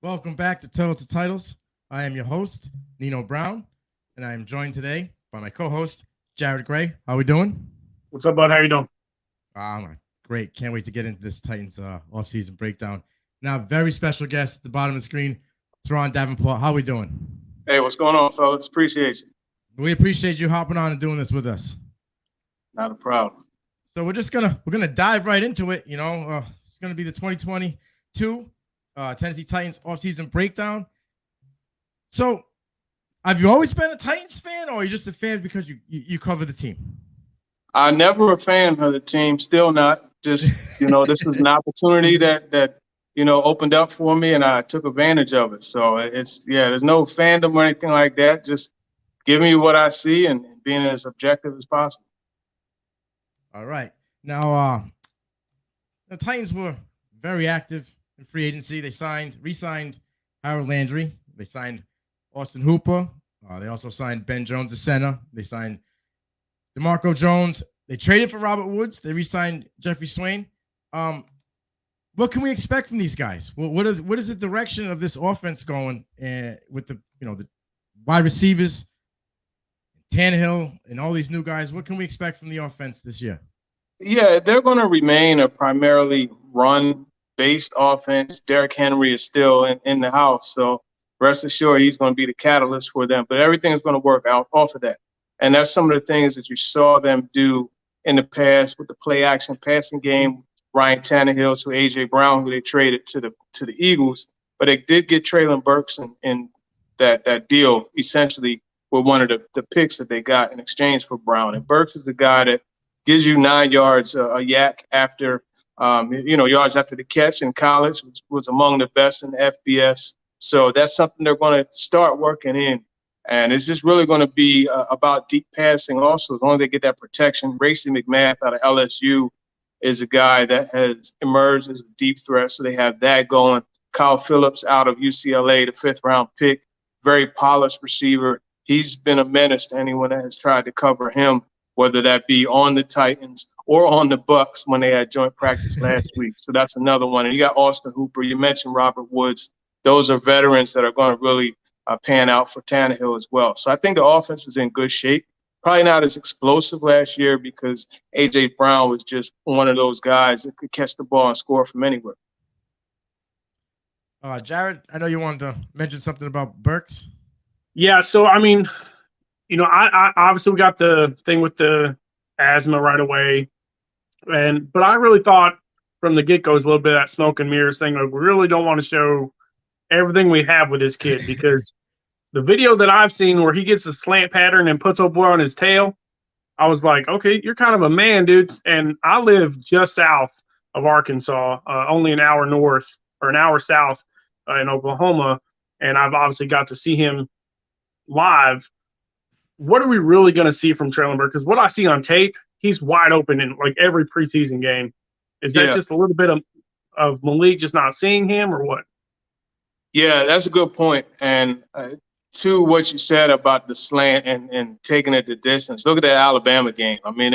Welcome back to Total to Titles. I am your host, Nino Brown, and I am joined today by my co-host, Jarod Gray. How we doing? What's up, bud? How you doing? Great. Can't wait to get into this Titans offseason breakdown. Now, very special guest at the bottom of the screen, Teron Davenport. How we doing? Hey, what's going on, fellas? Appreciate you. We appreciate you hopping on and doing this with us. Not a problem. So we're gonna dive right into it. It's gonna be the 2022 Tennessee Titans offseason breakdown. So, have you always been a Titans fan, or are you just a fan because you cover the team? I never a fan of the team. Still not. Just this was an opportunity that opened up for me, and I took advantage of it. So there's no fandom or anything like that. Just give me what I see and being as objective as possible. All right. Now, the Titans were very active in free agency. They re-signed Harold Landry. They signed Austin Hooper. They also signed Ben Jones, the center. They signed DeMarco Jones. They traded for Robert Woods. They re-signed Jeffrey Swain. What can we expect from these guys? What is the direction of this offense going with the wide receivers, Tannehill, and all these new guys? What can we expect from the offense this year? Yeah, they're going to remain a primarily run-based offense. Derrick Henry is still in the house, so rest assured he's going to be the catalyst for them. But everything is going to work out off of that. And that's some of the things that you saw them do in the past with the play-action passing game. Ryan Tannehill to A.J. Brown, who they traded to the Eagles. But they did get Traylon Burks in that deal, essentially, with one of the picks that they got in exchange for Brown. And Burks is the guy that gives you 9 yards a yak after, yards after the catch in college, which was among the best in the FBS. So that's something they're going to start working in. And it's just really going to be about deep passing also, as long as they get that protection. Racey McMath out of LSU is a guy that has emerged as a deep threat, so they have that going. Kyle Phillips out of UCLA, the 5th-round pick, very polished receiver. He's been a menace to anyone that has tried to cover him, whether that be on the Titans or on the Bucks when they had joint practice last week. So that's another one. And you got Austin Hooper. You mentioned Robert Woods. Those are veterans that are going to really pan out for Tannehill as well. So I think the offense is in good shape. Probably not as explosive last year because A.J. Brown was just one of those guys that could catch the ball and score from anywhere. Jarod, I know you wanted to mention something about Burks. Yeah, so, I mean, I obviously we got the thing with the asthma right away. But I really thought from the get-go was a little bit of that smoke and mirrors thing. Like, we really don't want to show everything we have with this kid because the video that I've seen where he gets a slant pattern and puts old boy on his tail, I was like, okay, you're kind of a man, dude. And I live just south of Arkansas, only an hour north or an hour south in Oklahoma. And I've obviously got to see him live. What are we really going to see from Traylon Burks? Because what I see on tape, he's wide open in like every preseason game. Is that just a little bit of Malik just not seeing him or what? Yeah, that's a good point. And to what you said about the slant and taking it the distance, look at that Alabama game. I mean,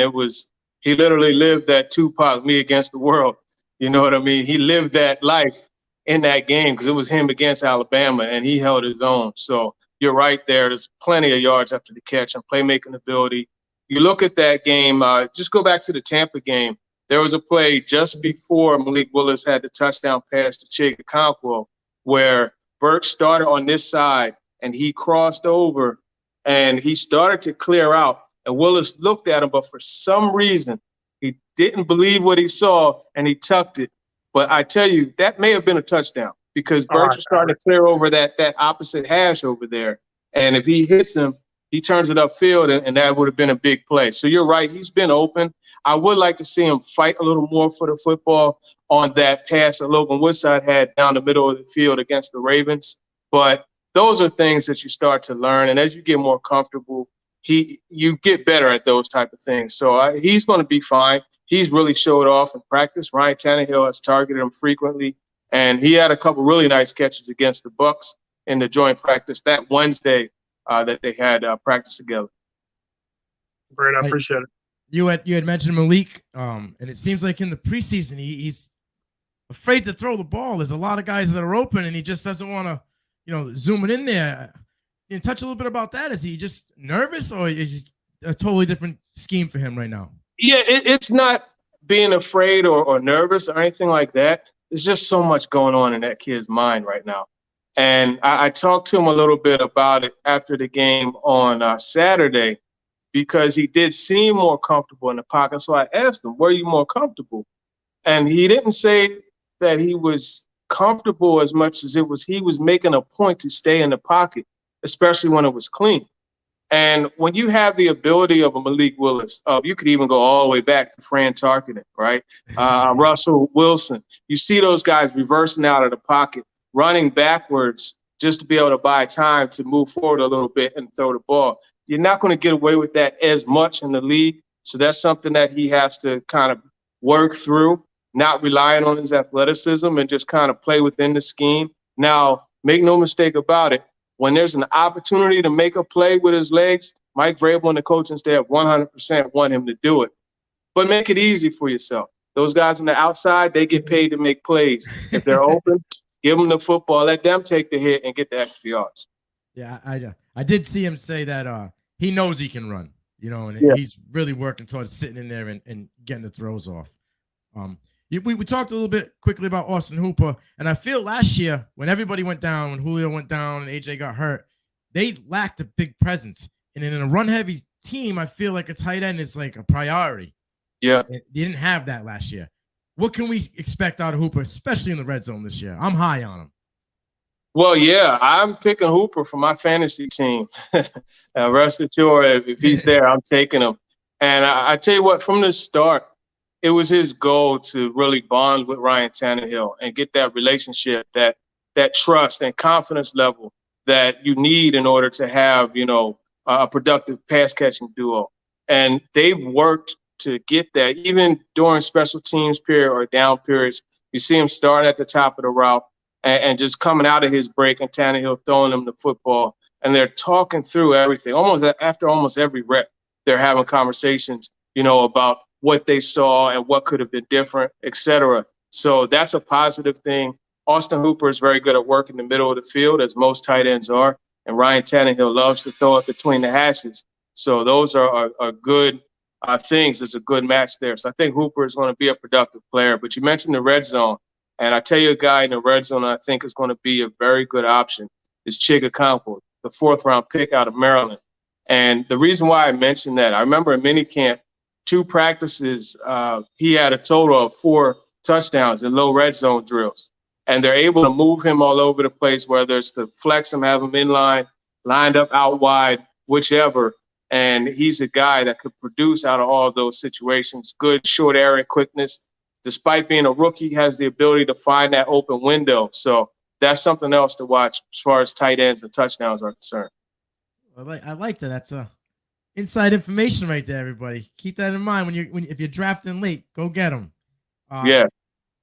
he literally lived that Tupac, me against the world. You know what I mean? He lived that life in that game because it was him against Alabama, and he held his own. So you're right there. There's plenty of yards after the catch and playmaking ability. You look at that game, just go back to the Tampa game. There was a play just before Malik Willis had the touchdown pass to Chig Okonkwo where Burks started on this side and he crossed over and he started to clear out. And Willis looked at him, but for some reason, he didn't believe what he saw and he tucked it. But I tell you, that may have been a touchdown because Burks was starting to clear over that opposite hash over there. And if he hits him, he turns it upfield, and that would have been a big play. So you're right. He's been open. I would like to see him fight a little more for the football on that pass that Logan Woodside had down the middle of the field against the Ravens. But those are things that you start to learn. And as you get more comfortable, you get better at those type of things. So he's going to be fine. He's really showed off in practice. Ryan Tannehill has targeted him frequently. And he had a couple really nice catches against the Bucks in the joint practice that Wednesday that they had practice together. Great, I appreciate it. You had mentioned Malik, and it seems like in the preseason he's afraid to throw the ball. There's a lot of guys that are open, and he just doesn't want to, zoom it in there. Can you touch a little bit about that? Is he just nervous, or is it a totally different scheme for him right now? Yeah, it's not being afraid or nervous or anything like that. There's just so much going on in that kid's mind right now. And I talked to him a little bit about it after the game on Saturday, because he did seem more comfortable in the pocket. So I asked him, were you more comfortable? And he didn't say that he was comfortable as much as he was making a point to stay in the pocket, especially when it was clean. And when you have the ability of a Malik Willis, you could even go all the way back to Fran Tarkenton, right? Russell Wilson. You see those guys reversing out of the pocket, running backwards just to be able to buy time to move forward a little bit and throw the ball. You're not going to get away with that as much in the league. So that's something that he has to kind of work through, not relying on his athleticism and just kind of play within the scheme. Now, make no mistake about it. When there's an opportunity to make a play with his legs, Mike Vrabel and the coaching staff 100% want him to do it. But make it easy for yourself. Those guys on the outside, they get paid to make plays. If they're open, give them the football, let them take the hit and get the extra yards. Yeah, I did see him say that he knows he can run, and he's really working towards sitting in there and getting the throws off. We talked a little bit quickly about Austin Hooper, and I feel last year when everybody went down, when Julio went down and AJ got hurt, they lacked a big presence. And in a run-heavy team, I feel like a tight end is like a priority. Yeah. They didn't have that last year. What can we expect out of Hooper, especially in the red zone this year? I'm high on him. Well, yeah, I'm picking Hooper for my fantasy team. Rest assured, if he's there, I'm taking him. And I tell you what, from the start, it was his goal to really bond with Ryan Tannehill and get that relationship, that trust and confidence level that you need in order to have, a productive pass catching duo. And they've worked to get that, even during special teams period or down periods. You see him starting at the top of the route and just coming out of his break, and Tannehill throwing him the football. And they're talking through everything. After almost every rep, they're having conversations, about what they saw and what could have been different, et cetera. So that's a positive thing. Austin Hooper is very good at work in the middle of the field, as most tight ends are. And Ryan Tannehill loves to throw it between the hashes. So those are good things. It's a good match there. So I think Hooper is going to be a productive player. But you mentioned the red zone. And I tell you, a guy in the red zone I think is going to be a very good option is Chig Okonkwo, the 4th-round pick out of Maryland. And the reason why I mentioned that, I remember in minicamp, 2 practices, he had a total of 4 touchdowns in low red zone drills. And they're able to move him all over the place, whether it's to flex him, have him in line, lined up out wide, whichever. And he's a guy that could produce out of all of those situations. Good short area quickness. Despite being a rookie, he has the ability to find that open window. So that's something else to watch as far as tight ends and touchdowns are concerned. I like that. That's inside information right there, everybody. Keep that in mind if you're drafting late. Go get him. Yeah.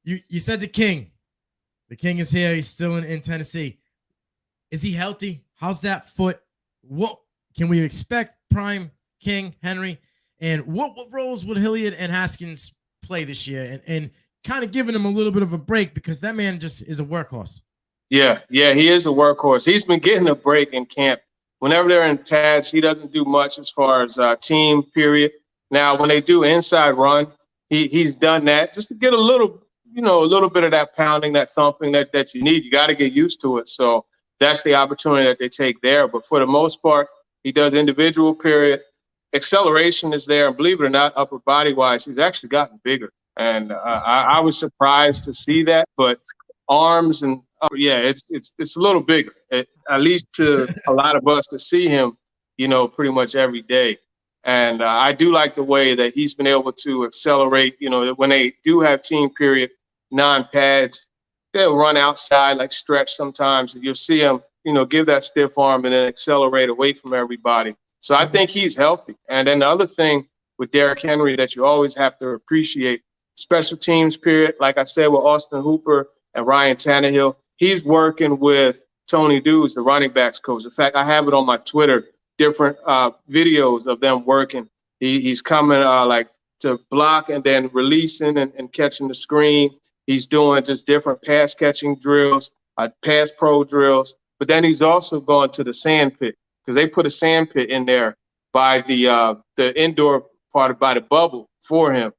You said the King. The King is here. He's still in Tennessee. Is he healthy? How's that foot? What can we expect? Prime King Henry, and what roles would Hilliard and Haskins play this year? And kind of giving him a little bit of a break, because that man just is a workhorse. Yeah, he is a workhorse. He's been getting a break in camp. Whenever they're in pads, he doesn't do much as far as team period. Now, when they do inside run, he's done that just to get a little bit of that pounding, that thumping that you need. You got to get used to it. So that's the opportunity that they take there. But for the most part, he does individual period. Acceleration is there. And believe it or not, upper body wise, he's actually gotten bigger. And I was surprised to see that. But arms and it's a little bigger, at least to a lot of us to see him, pretty much every day. And I do like the way that he's been able to accelerate, when they do have team period, non-pads, they'll run outside, like stretch sometimes. And you'll see him, give that stiff arm and then accelerate away from everybody. So I think he's healthy. And then the other thing with Derrick Henry that you always have to appreciate, special teams period, like I said, with Austin Hooper and Ryan Tannehill, he's working with Tony Dews, the running backs coach. In fact, I have it on my Twitter, different videos of them working. He's coming like to block and then releasing and catching the screen. He's doing just different pass catching drills, pass pro drills. But then he's also going to the sand pit because they put a sand pit in there by the indoor part by the bubble for him.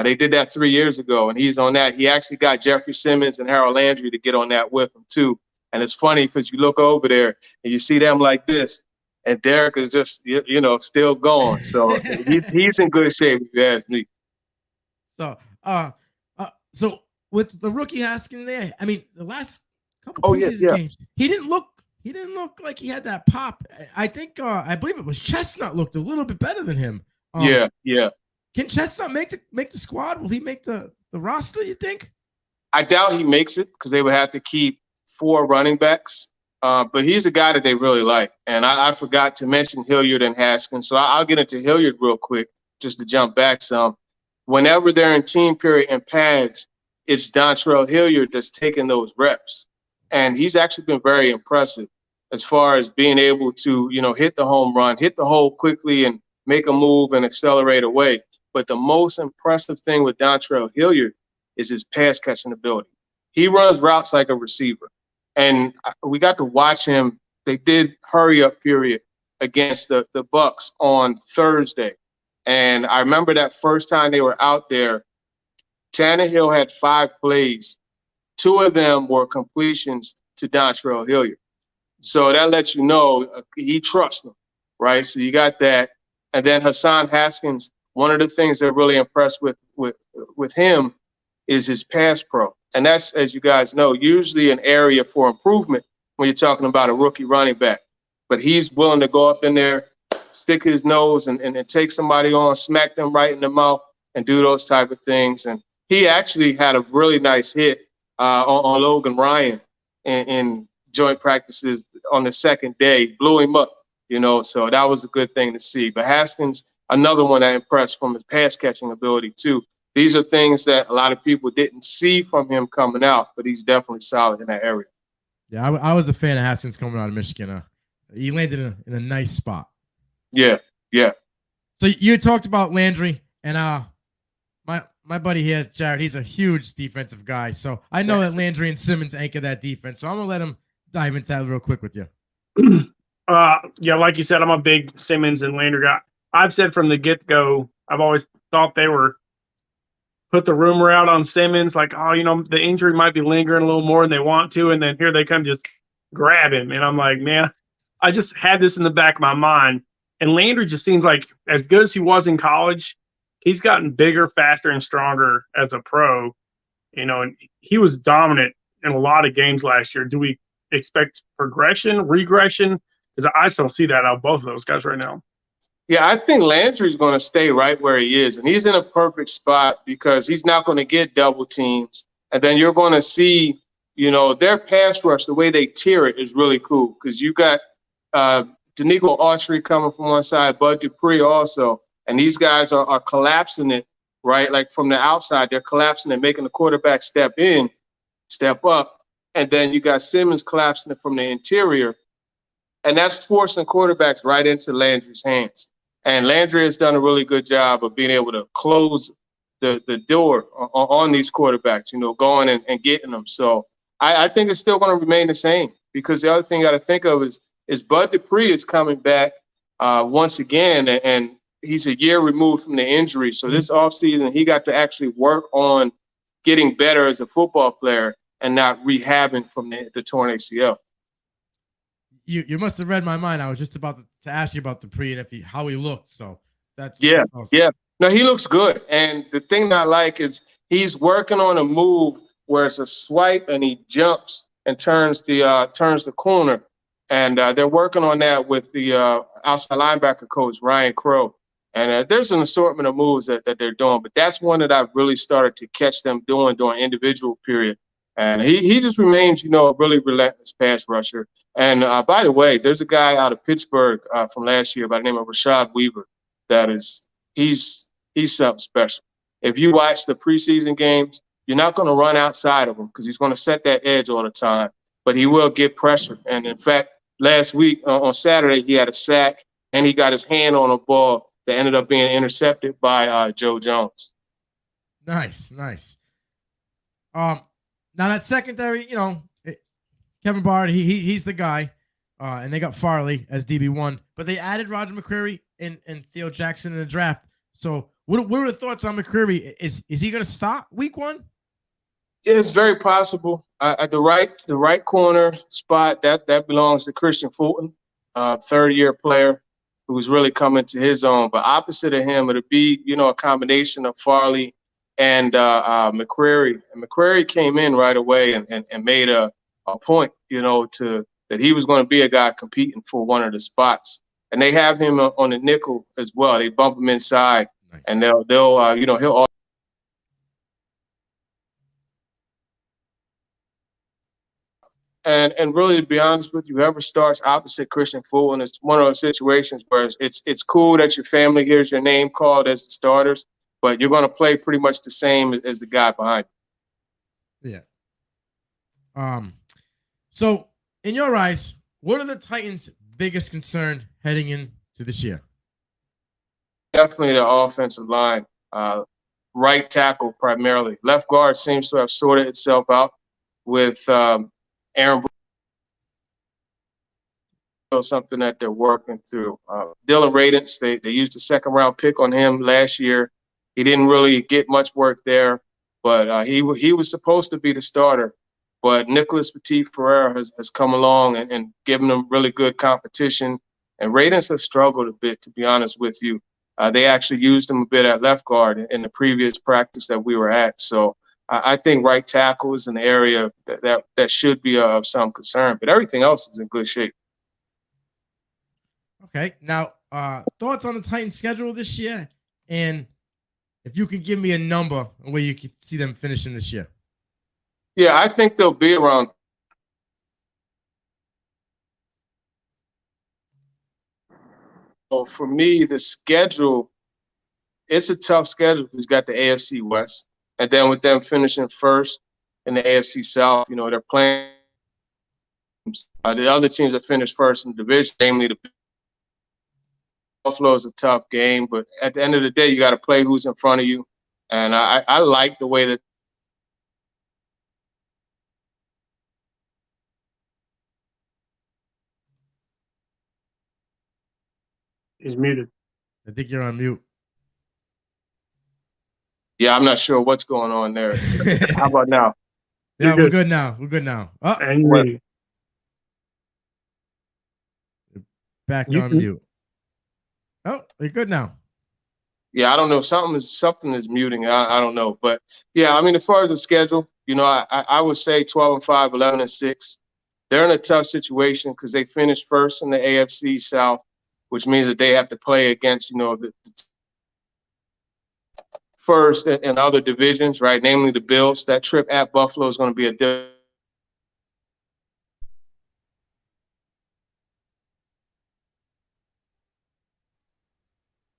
They did that 3 years ago, and he's on that. He actually got Jeffrey Simmons and Harold Landry to get on that with him too. And it's funny because you look over there and you see them like this, and Derek is just still going. So he's in good shape, if you ask me. So with the rookie Haskins there, I mean, the last couple preseason games, he didn't look like he had that pop. I think I believe it was Chestnut looked a little bit better than him. Yeah. Can Chestnut make the squad? Will he make the roster, you think? I doubt he makes it because they would have to keep 4 running backs. But he's a guy that they really like. And I forgot to mention Hilliard and Haskins. So I'll get into Hilliard real quick just to jump back some. Whenever they're in team period and pads, it's Dontrell Hilliard that's taking those reps. And he's actually been very impressive as far as being able to, hit the home run, hit the hole quickly and make a move and accelerate away. But the most impressive thing with Dontrell Hilliard is his pass catching ability. He runs routes like a receiver. And we got to watch him. They did hurry up period against the Bucks on Thursday. And I remember that first time they were out there, Tannehill had 5 plays. 2 of them were completions to Dontrell Hilliard. So that lets you know he trusts them, right? So you got that. And then Hassan Haskins, one of the things that really impressed with him is his pass pro. And that's, as you guys know, usually an area for improvement when you're talking about a rookie running back. But he's willing to go up in there, stick his nose and take somebody on, smack them right in the mouth and do those type of things. And he actually had a really nice hit on Logan Ryan in joint practices on the second day, blew him up, so that was a good thing to see. But Haskins, another one that impressed from his pass catching ability too. These are things that a lot of people didn't see from him coming out, but he's definitely solid in that area. Yeah, I was a fan of Haskins coming out of Michigan. He landed in a nice spot. Yeah. So you talked about Landry, and my buddy here, Jarod, he's a huge defensive guy. So I know that Landry and Simmons anchor that defense. So I'm going to let him dive into that real quick with you. Yeah, like you said, I'm a big Simmons and Landry guy. I've said from the get-go, I've always thought they were put the rumor out on Simmons, like, the injury might be lingering a little more than they want to, and then here they come just grab him. And I'm like, man, I just had this in the back of my mind. And Landry just seems like, as good as he was in college, he's gotten bigger, faster, and stronger as a pro. And he was dominant in a lot of games last year. Do we expect progression, regression? Because I just don't see that out of both of those guys right now. Yeah, I think Landry's going to stay right where he is. And he's in a perfect spot because he's not going to get double teams. And then you're going to see, their pass rush, the way they tier it is really cool because you got Danico Autry coming from one side, Bud Dupree also. And these guys are collapsing it, right? Like from the outside, they're collapsing it, making the quarterback step in, step up. And then you got Simmons collapsing it from the interior. And that's forcing quarterbacks right into Landry's hands. And Landry has done a really good job of being able to close the door on these quarterbacks, going and getting them. So I think it's still going to remain the same because the other thing you got to think of is Bud Dupree is coming back once again, and he's a year removed from the injury. So this offseason, he got to actually work on getting better as a football player and not rehabbing from the torn ACL. You must have read my mind. I was just about to ask you about Dupree and how he looked. So that's awesome. Yeah. No, he looks good. And the thing that I like is he's working on a move where it's a swipe and he jumps and turns the corner. And they're working on that with the outside linebacker coach, Ryan Crow. And there's an assortment of moves that they're doing. But that's one that I've really started to catch them doing during individual period. And he just remains, a really relentless pass rusher. And by the way, there's a guy out of Pittsburgh from last year by the name of Rashad Weaver he's something special. If you watch the preseason games, you're not going to run outside of him because he's going to set that edge all the time. But he will get pressure. And in fact, last week on Saturday, he had a sack and he got his hand on a ball that ended up being intercepted by Joe Jones. Nice. Now that secondary, Kevin Bard, he's the guy, and they got Farley as DB1, but they added Roger McCreary and Theo Jackson in the draft. So what are the thoughts on McCreary? Is he going to start week 1? It's very possible. At the right corner spot, that belongs to Christian Fulton, third-year player who's really coming to his own. But opposite of him, it'll be, a combination of Farley and McCreary. And McCreary came in right away and made a point, that he was going to be a guy competing for one of the spots. And they have him on the nickel as well. They bump him inside, nice. And they'll he'll. And really, to be honest with you, whoever starts opposite Christian Fulton, it's one of those situations where it's cool that your family hears your name called as the starters, but you're going to play pretty much the same as the guy behind you. Yeah. So, in your eyes, what are the Titans' biggest concern heading into this year? Definitely the offensive line. Right tackle primarily. Left guard seems to have sorted itself out with Aaron Brooks, something that they're working through. Dylan Radence, they used a second-round pick on him last year. He didn't really get much work there, but he was supposed to be the starter. But Nicholas Petit-Ferrer has come along and given them really good competition. And Radence has struggled a bit, to be honest with you. They actually used him a bit at left guard in the previous practice that we were at. So I think right tackle is an area that should be of some concern. But everything else is in good shape. Okay. Now, thoughts on the Titans' schedule this year? And if you can give me a number where you can see them finishing this year. Yeah, I think they'll be around. So for me, the schedule, it's a tough schedule because you got the AFC West. And then with them finishing first in the AFC South, they're playing the other teams that finished first in the division, namely the Buffalo is a tough game. But at the end of the day, you got to play who's in front of you. And I like the way that he's muted. I think you're on mute. Yeah, I'm not sure what's going on there. How about now? Yeah, we're good now. We're good now. Oh, and back on mute. Oh, you're good now. Yeah, I don't know. Something is muting. I don't know. But, yeah, I mean, as far as the schedule, I would say 12-5, 11-6. They're in a tough situation because they finished first in the AFC South, which means that they have to play against, the first in other divisions, right? Namely the Bills. That trip at Buffalo is going to be a different.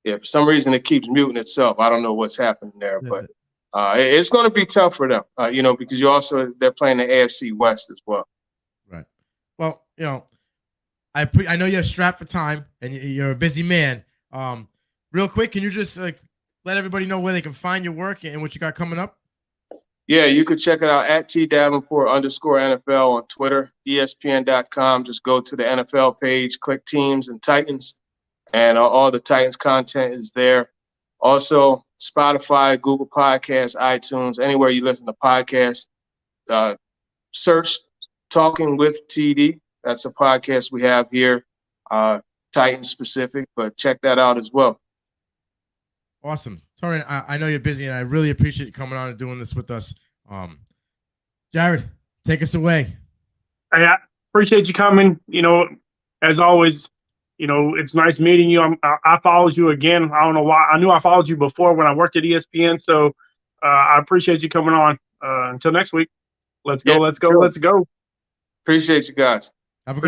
Yeah, for some reason it keeps muting itself. I don't know what's happening there, but it's going to be tough for them, because they're playing the AFC West as well. Right. Well, I know you're strapped for time and you're a busy man. Real quick, can you just let everybody know where they can find your work and what you got coming up? Yeah, you could check it out at @TDavenport_NFL on Twitter, ESPN.com. Just go to the NFL page, click Teams and Titans, and all the Titans content is there. Also, Spotify, Google Podcasts, iTunes, anywhere you listen to podcasts. Search Talking with TD. That's a podcast we have here, Titans specific, but check that out as well. Awesome. Sorry, I know you're busy, and I really appreciate you coming on and doing this with us. Jarod, take us away. I appreciate you coming. As always, it's nice meeting you. I followed you again. I don't know why. I knew I followed you before when I worked at ESPN, so I appreciate you coming on. Until next week, let's go. Appreciate you guys. Have a good night.